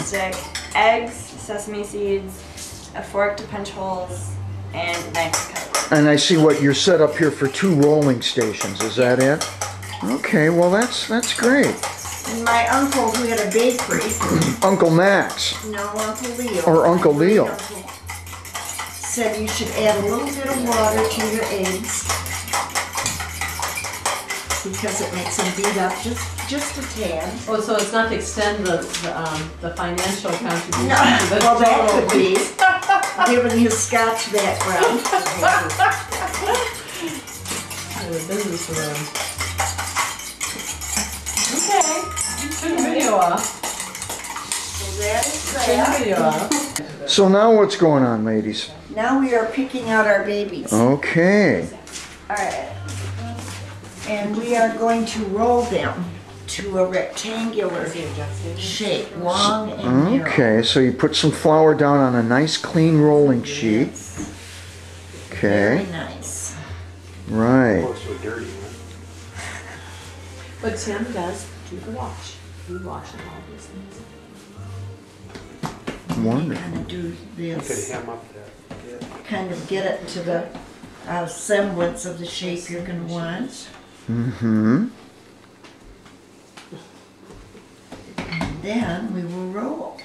stick, eggs, sesame seeds, a fork to punch holes, and a knife to cut. And I see what you're set up here for 2 rolling stations. Is that it? Okay. Well, that's great. And my uncle, who had a bakery, Uncle Max no, Uncle Leo, or Uncle Leo. said you should add a little bit of water to your eggs because it makes them beat up just a tad. Oh, so it's not to extend the financial contribution No, to the well that total could be, given his Scotch background. the business room. Okay, turn the video off. So that is Turn the that. video off. So now what's going on, ladies? Now we are picking out our babies. Okay. Alright. And we are going to roll them to a rectangular shape, long and narrow. Okay, so you put some flour down on a nice clean rolling sheet. Very Okay. nice. Right. Close to a dirty one. But Tim does do the wash. We wash and all these things. Wonderful. Kind of do Could this, hem up that. kind of get it to the semblance of the shape you're going to want. Mm-hmm. And then we will roll.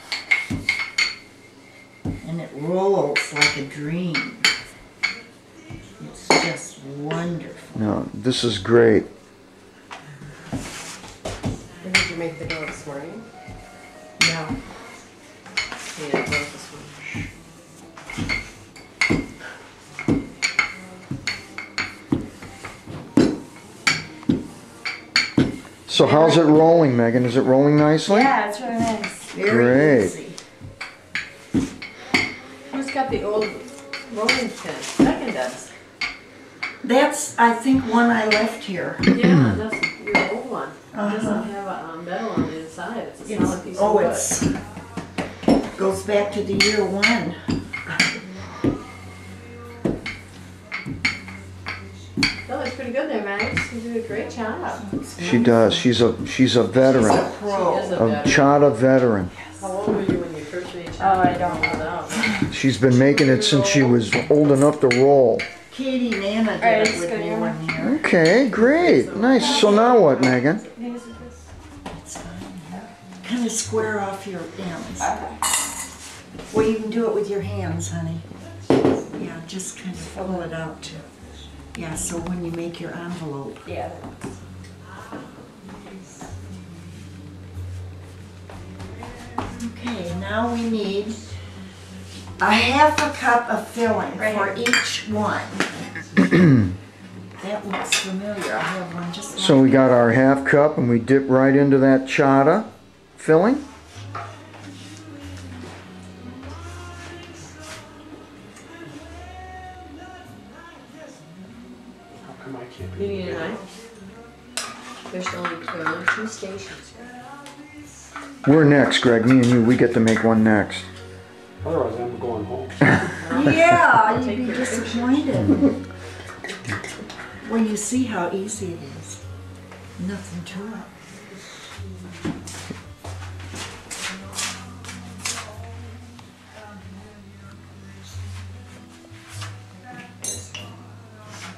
And it rolls like a dream. It's just wonderful. Now, this is great. And did you make the dough this morning? No. Yeah, both this one. So how's it rolling, Megan? Is it rolling nicely? Yeah, it's really nice. Very Great. easy. Who's got the old rolling pin? Megan does. That's, I think, one I left here. Yeah, that's your old one. It doesn't have a metal on the inside. It's a solid piece of wood. It's goes back to the year 1. That looks pretty good there, Max. You do a great job. She does. She's a veteran. She's a pro. She is a A veteran. chadda veteran. How old were you when you first made Chada? Oh, I don't know. She's been making it since she was old enough to roll. Katie Nana did Alright, it with so me you're- 1 year. Okay, great. Nice. So now what, Megan? It's fine. Kind of square off your ends. Okay. Well, you can do it with your hands, honey. Yeah, just kind of pull it out too. Yeah, so when you make your envelope. Yeah. Okay, now we need a half a cup of filling Right for here. each one. That looks familiar. I have one just like So we got our half cup and we dip right into that chadda filling. How come I can't You be? need a knife? There's only 2 stations. Oh. We're next, Greg. Me and you, we get to make one next. Otherwise, I'm going home. Yeah, you'd Take be your disappointed when you see how easy it is. Nothing to it.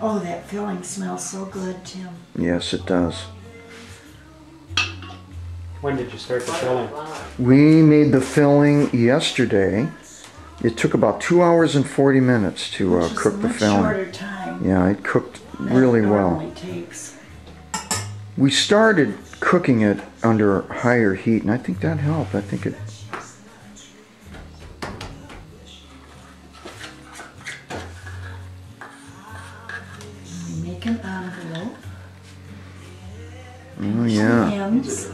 Oh, that filling smells so good, Tim. Yes, it does. When did you start the filling? We made the filling yesterday. It took about 2 hours and 40 minutes to Which is cook a the much filling. shorter time Yeah, it cooked than it really well. normally takes. We started cooking it under higher heat, and I think that helped. I think it. We make an envelope. Oh yeah. Hands.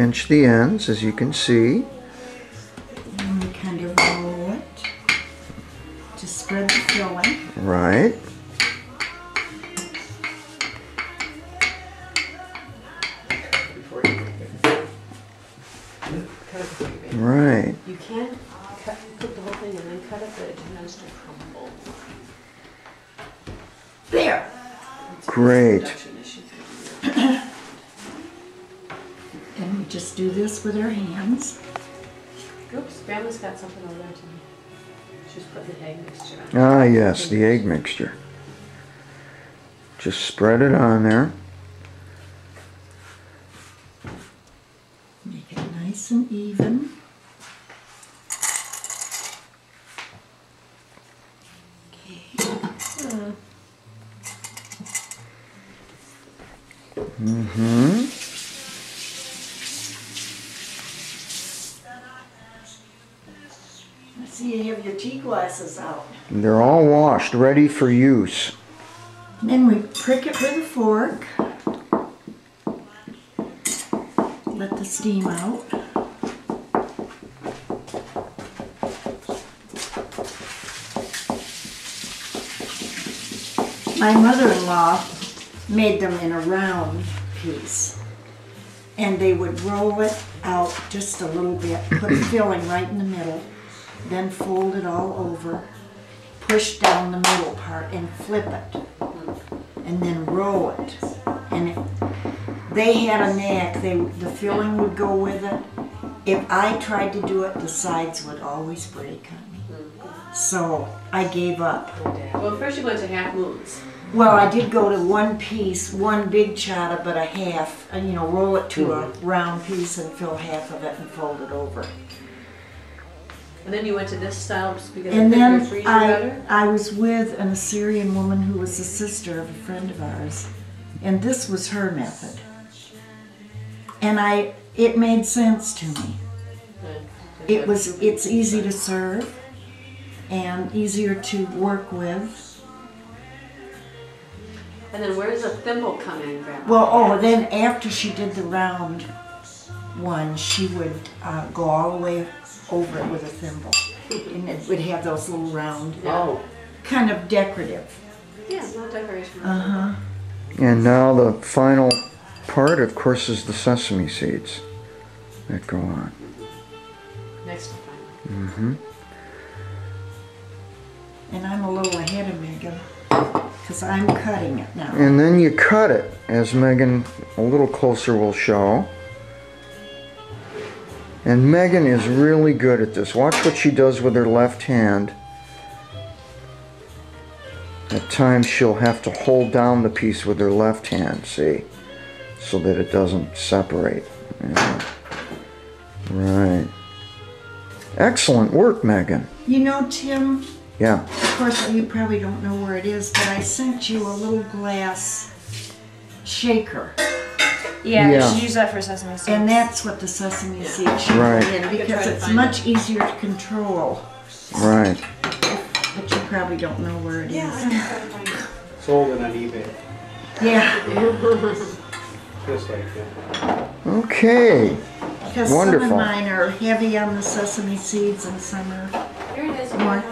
pinch the ends, as you can see. And we kind of roll it to spread the filling. Right. Before you make it. Cut it before you make it. Right. You can cook the whole thing and then cut it, but it tends to crumble. There. Great. Production issue. And we just do this with our hands. Oops, Grandma's got something over there to me. She's putting the egg mixture on. Ah, yes, the egg mixture. Just spread it on there. Make it nice and even. Mm-hmm. I see you have your tea glasses out. They're all washed, ready for use. And then we prick it with a fork. Let the steam out. My mother-in-law made them in a round piece. And they would roll it out just a little bit, put the filling right in the middle, then fold it all over, push down the middle part and flip it, and then roll it. And if they had a knack, the filling would go with it. If I tried to do it, the sides would always break on me. So I gave up. Well, first you went to half moons. Well, I did go to one piece, one big chadda, but a half, and you know, roll it to a round piece and fill half of it and fold it over. And then you went to this style because And it fit your then freezer better? I was with an Assyrian woman who was the sister of a friend of ours, and this was her method. And it made sense to me. It's easy to serve and easier to work with. And then where does a thimble come in, Grandma? Well, then after she did the round one, she would go all the way over it with a thimble. And it would have those little round, kind of decorative. Yeah, no decoration. Uh-huh. And now the final part, of course, is the sesame seeds that go on. Next to final. Mm-hmm. And I'm a little ahead of Megan, because I'm cutting it now. And then you cut it, as Megan a little closer will show. And Megan is really good at this. Watch what she does with her left hand. At times she'll have to hold down the piece with her left hand, see? So that it doesn't separate. Yeah. Right. Excellent work, Megan. You know, Tim, Yeah. of course you probably don't know where it is, but I sent you a little glass shaker. Yeah, Yeah. you should use that for sesame seeds. And that's what the sesame seeds should Right. be in, because try to it's find much easier to control. Right. But you probably don't know where it is. Sold it on eBay. Yeah, Just like that. Okay. because some Wonderful. of mine are heavy on the sesame seeds and some are Here it is. more.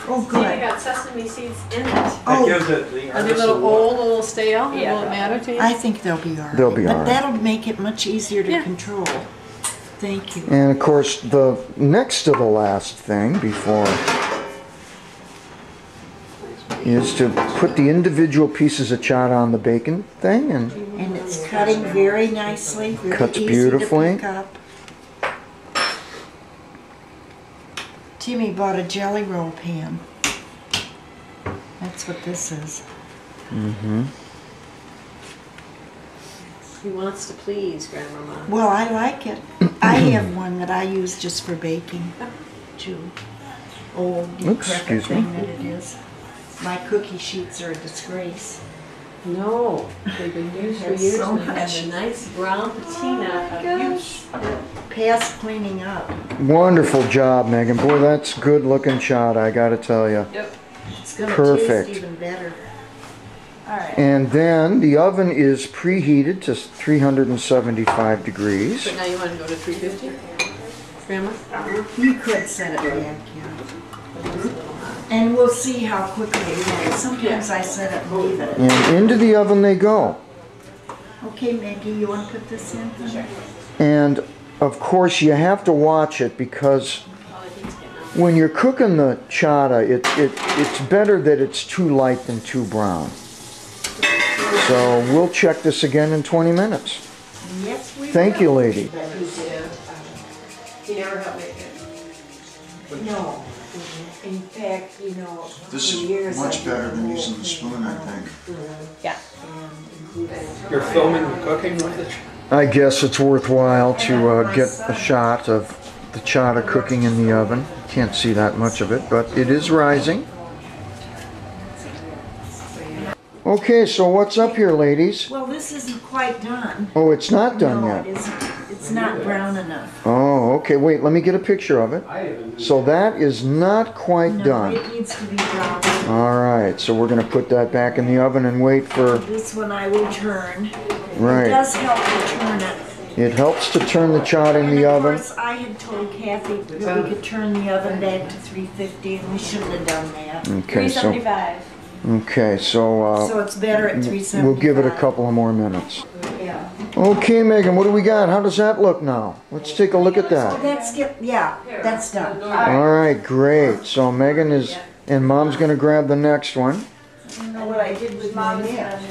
Oh, See, they good. got sesame seeds in it. That Oh, gives it the Are they a artisan little look. old, a little stale? Yeah, Will it matter to you? I think they'll be all right. They'll be but all right. that'll make it much easier to Yeah. control. Thank you. And of course, the next to the last thing before is to put the individual pieces of chadda on the bacon thing, and And it's cutting very nicely, very Cuts easy beautifully. to pick up. Timmy bought a jelly roll pan. That's what this is. He wants to please Grandmama. Well, I like it. I have one that I use just for baking, too. Old, Oops, decrepit excuse me. thing that it is. My cookie sheets are a disgrace. No, they've been used for There's years so and they have much. a nice brown patina of use. Past cleaning up. wonderful job, Megan. Boy, that's good looking chadda, I gotta tell you. Yep. It's gonna Perfect. taste even better. Alright. And then the oven is preheated to 375 degrees. But now you want to go to 350? Grandma? You could set it back, yeah. And we'll see how quickly it goes. Sometimes I set it and leave it. And into the oven they go. Okay, Maggie, you want to put this in? Sure. And of course you have to watch it because when you're cooking the chada, it's better that it's too light than too brown. So we'll check this again in 20 minutes. Yes, we Thank you, lady. He never helped make it. No. In fact, you know, This for years is much I've better been than whole using the spoon, I think. Yeah. You're filming the cooking with it? I guess it's worthwhile to get a shot of the chada cooking in the oven. Can't see that much of it, but it is rising. Okay, so what's up here, ladies? Well, this isn't quite done. Oh, it's not done No, yet. it isn't. It's not brown enough. Oh, okay, wait, let me get a picture of it. So that is not quite No, done. it needs to be brown. All right, so we're going to put that back in the oven and wait for... This one I will turn. It Right. does help to turn it. It helps to turn the chada in And the of oven. course, I had told Kathy that we could turn the oven back to 350, and we shouldn't have done that. Okay, so 375. So it's better at 375. we'll give it a couple of more minutes. Yeah. Okay, Megan, what do we got? How does that look now? Let's take a look at Oh, that. that's yeah, that's done. All right, great. So Megan is, and Mom's going to grab the next one. I don't know what I did with my mash.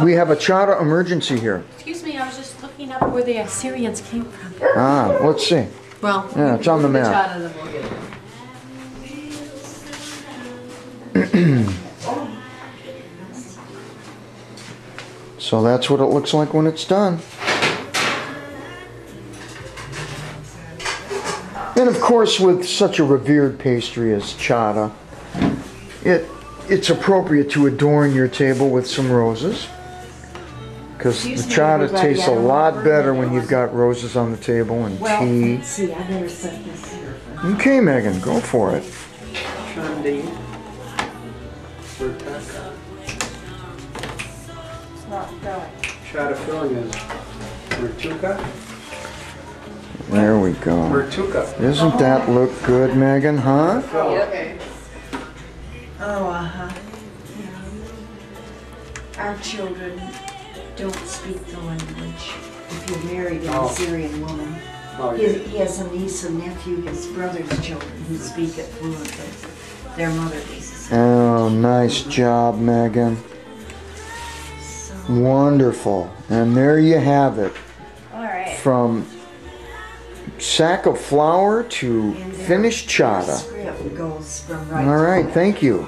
We have a chada emergency here. Excuse me, I was just looking up where the Assyrians came from. Ah, let's see. Well, Yeah, it's on the map. chada, then we'll get it. So that's what it looks like when it's done. And of course, with such a revered pastry as chada, it's appropriate to adorn your table with some roses. Because the Excuse me, chada everybody, tastes I a don't lot know better where when that you've was. got roses on the table and Well, tea. let's see, I better set this here first. Okay, Megan, go for it. Shandy. Murtuka. It's not going. Chada filling is Murtuka. There we go. Murtuka. Doesn't that look good, Megan, huh? Okay. Oh, uh-huh. Our children don't speak the language. If you're married an Oh. Assyrian woman. Oh, He yeah. he has a niece and nephew, his brother's children, who speak it fluently. Their mother is. Oh, nice job, Megan. So, Wonderful. And there you have it. Alright. From sack of flour to and their finished chada. script goes from right All to right, left. thank you.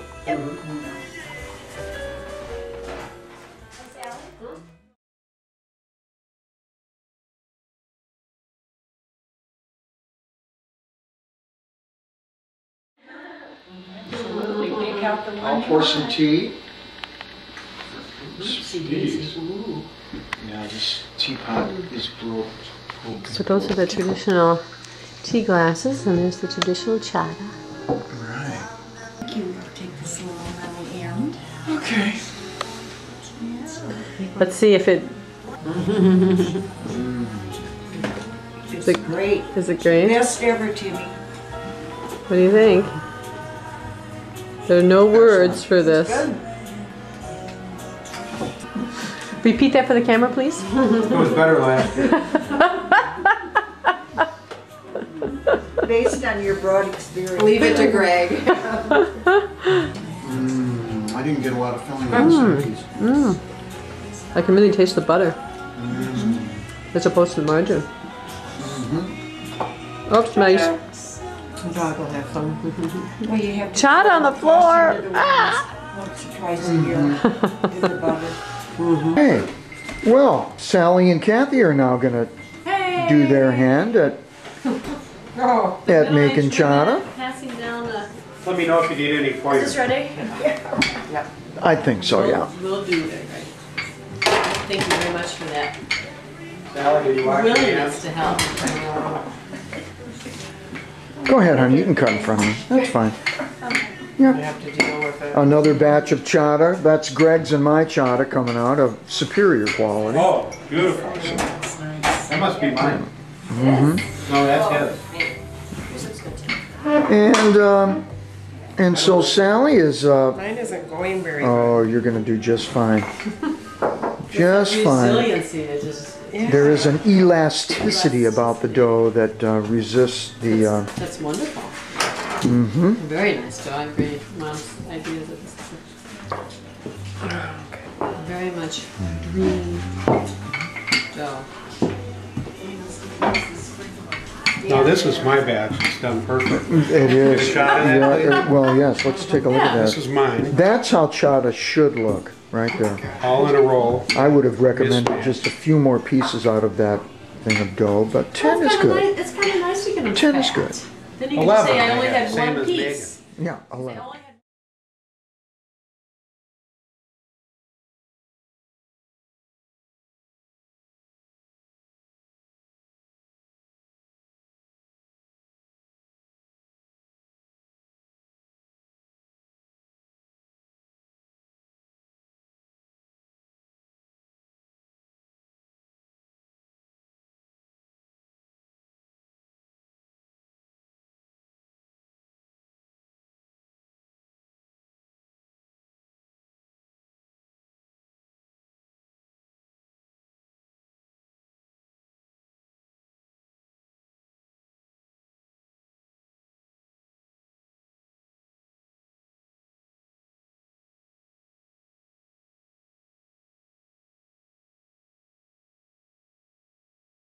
We pick out the I'll one. pour some tea. Oopsie daisy. Ooh. Yeah, this teapot is broke. So those are the traditional tea glasses, and there's the traditional chada. Right. Thank you. Take this little one on the end. Okay. Let's see if it It's great. is it great. Best ever, Timmy. What do you think? There are no words for this. Good. Repeat that for the camera, please. It was better last year. Based on your broad experience. Leave it to Greg. I didn't get a lot of filling on these. I can really taste the butter as opposed to the margarine. Oops, nice. Dog will have fun. Well, you have to Chada on the floor. once or twice a year. Do the butter. Hey, well, Sally and Kathy are now going to do their hand at making chada. Passing down the. Let me know if you need any Is pointers. this ready? I think so, yeah. We'll do that, right? Thank you very much for that Sally, did you wash your willingness hands? to help. Go ahead, honey. You can cut in front of me. That's fine. Yeah. You have to deal with it. Another batch of chada. That's Greg's and my chada coming out of superior quality. Oh, beautiful. That's nice. That must be mine. Mm-hmm. No, that's his. And so Sally is. Mine isn't going very well. Oh, you're gonna do just fine. Just fine. Resiliency is just. Yeah. There is an elasticity about the dough that resists the. That's wonderful. Mm-hmm. Very nice dough. I agree. Mom's ideas of this. Very much green dough. No, this is my batch. It's done perfect. It is. Get a shot of that, Yeah, please? well, yes. Let's take a look at This that. is mine. That's how chada should look, right there. All in a roll. I would have recommended just a few more pieces out of that thing of dough, but 10 is good. It's kind of nice to get them 10 is fat. good. Then you can 11, say I only yeah, had same one as piece. Yeah, I 11. only had